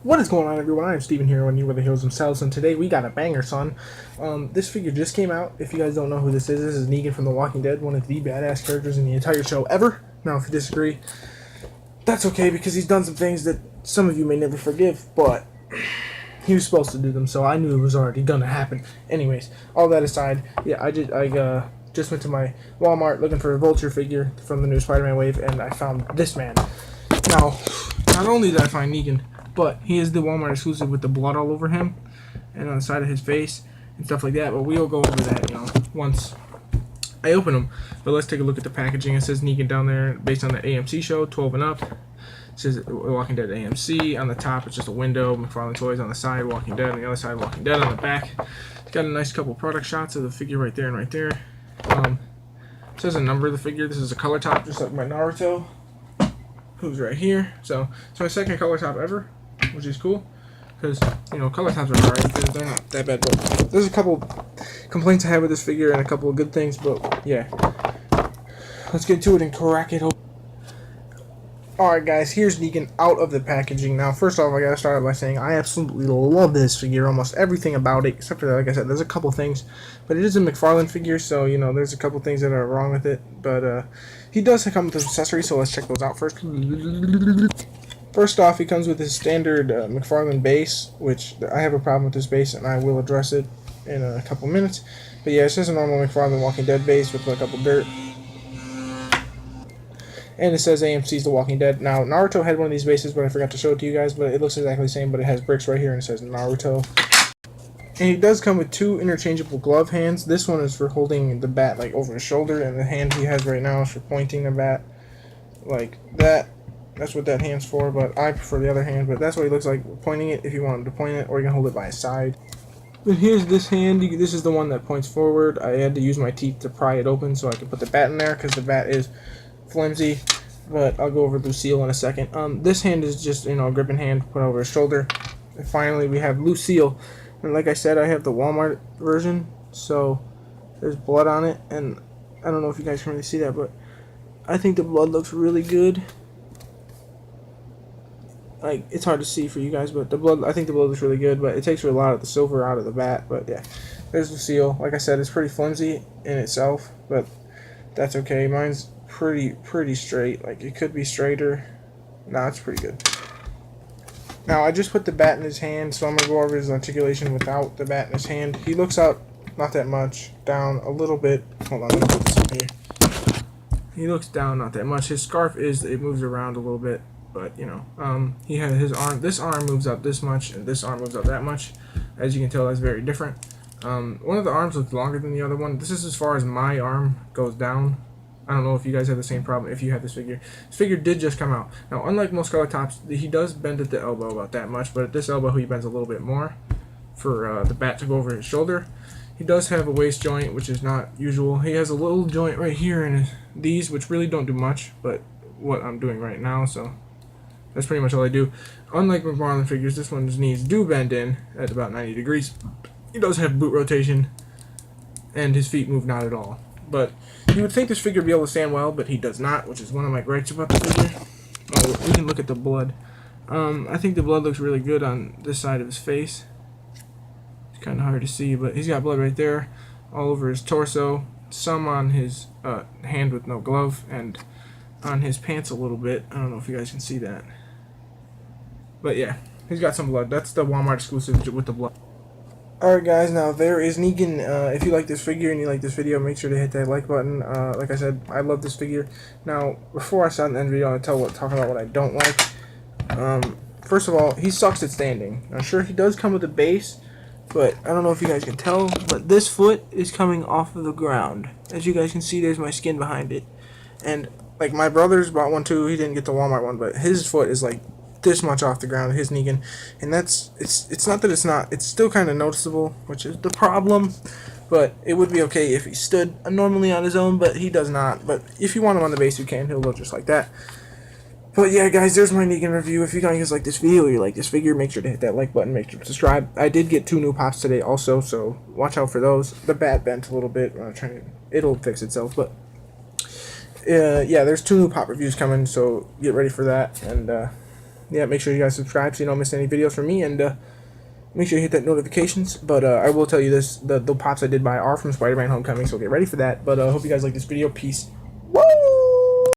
What is going on, everyone? I'm Steven here on You Were the Heroes themselves, and today we got a banger, son. This figure just came out. If you guys don't know who this is Negan from The Walking Dead, one of the badass characters in the entire show ever. Now, if you disagree, that's okay, because he's done some things that some of you may never forgive, but he was supposed to do them, so I knew it was already gonna happen. Anyways, all that aside, yeah, I just went to my Walmart looking for a Vulture figure from the new Spider-Man wave, and I found this man. Now, not only did I find Negan, but he is the Walmart exclusive with the blood all over him and on the side of his face and stuff like that. But we'll go over that, once I open him. But let's take a look at the packaging. It says Negan down there based on the AMC show, 12 and up. It says Walking Dead AMC. On the top, it's just a window. McFarlane Toys on the side, Walking Dead on the other side, Walking Dead on the back. It's got a nice couple product shots of the figure right there and right there. It says a number of the figure. This is a color top, just like my Naruto, who's right here. So it's my second color top ever, which is cool, because color tops are alright, they're not that bad, but there's a couple complaints I have with this figure and a couple of good things. But yeah, let's get to it and crack it open. Alright guys, here's Negan out of the packaging. Now first off, I gotta start by saying I absolutely love this figure, almost everything about it, except for that, like I said, there's a couple things, but it is a McFarlane figure, so there's a couple things that are wrong with it, but he does come with accessories, so let's check those out first. First off, he comes with his standard McFarlane base, which I have a problem with this base, and I will address it in a couple minutes. But yeah, it's just a normal McFarlane Walking Dead base with a couple dirt. And it says AMC's The Walking Dead. Now, Naruto had one of these bases, but I forgot to show it to you guys, but it looks exactly the same, but it has bricks right here, and it says Naruto. And he does come with two interchangeable glove hands. This one is for holding the bat, like, over his shoulder, and the hand he has right now is for pointing the bat, like that. That's what that hand's for, but I prefer the other hand, but that's what he looks like pointing it if you want him to point it, or you can hold it by his side. But here's this hand. This is the one that points forward. I had to use my teeth to pry it open so I could put the bat in there, because the bat is flimsy, but I'll go over Lucille in a second. This hand is just, a gripping hand put over his shoulder. And finally, we have Lucille. And like I said, I have the Walmart version, so there's blood on it, and I don't know if you guys can really see that, but I think the blood looks really good. Like, it's hard to see for you guys, but I think the blood looks really good, but it takes a lot of the silver out of the bat. But yeah, there's Lucille. Like I said, it's pretty flimsy in itself, but that's okay. Mine's pretty straight. Like, it could be straighter. Nah, it's pretty good. Now, I just put the bat in his hand, so I'm going to go over his articulation without the bat in his hand. He looks out not that much, down a little bit. Hold on, let me put this up here. He looks down not that much. His scarf it moves around a little bit, but, he has his arm. This arm moves up this much, and this arm moves up that much. As you can tell, that's very different. One of the arms looks longer than the other one. This is as far as my arm goes down. I don't know if you guys have the same problem if you have this figure. This figure did just come out. Now, unlike most color tops, he does bend at the elbow about that much, but at this elbow he bends a little bit more for the bat to go over his shoulder. He does have a waist joint, which is not usual. He has a little joint right here in these, which really don't do much, but what I'm doing right now, so that's pretty much all I do. Unlike McFarlane figures, this one's knees do bend in at about 90 degrees. He does have boot rotation, and his feet move not at all. But you would think this figure would be able to stand well, but he does not, which is one of my gripes about the figure. Oh, we can look at the blood. I think the blood looks really good on this side of his face. It's kind of hard to see, but he's got blood right there, all over his torso, some on his hand with no glove, and on his pants a little bit. I don't know if you guys can see that. But yeah, he's got some blood. That's the Walmart exclusive with the blood. Alright guys, now there is Negan. If you like this figure and you like this video, make sure to hit that like button. Like I said, I love this figure. Now, before I start the end video, I'll talk about what I don't like. First of all, he sucks at standing. Now sure, he does come with a base, but I don't know if you guys can tell, but this foot is coming off of the ground. As you guys can see, there's my skin behind it. And like, my brother's bought one too. He didn't get the Walmart one, but his foot is like this much off the ground, his Negan, and it's not that it's still kind of noticeable, which is the problem, but it would be okay if he stood normally on his own, but he does not. But if you want him on the base, you can. He'll look just like that. But yeah guys, there's my Negan review. If you guys like this video or you like this figure, make sure to hit that like button, make sure to subscribe. I did get 2 new pops today also, so watch out for those. The bat bent a little bit, it'll fix itself, but yeah, there's 2 new pop reviews coming, so get ready for that. And yeah, make sure you guys subscribe so you don't miss any videos from me, and make sure you hit that notifications. But I will tell you this: the pops I did buy are from Spider-Man Homecoming, so get ready for that. But I hope you guys like this video. Peace. Woo!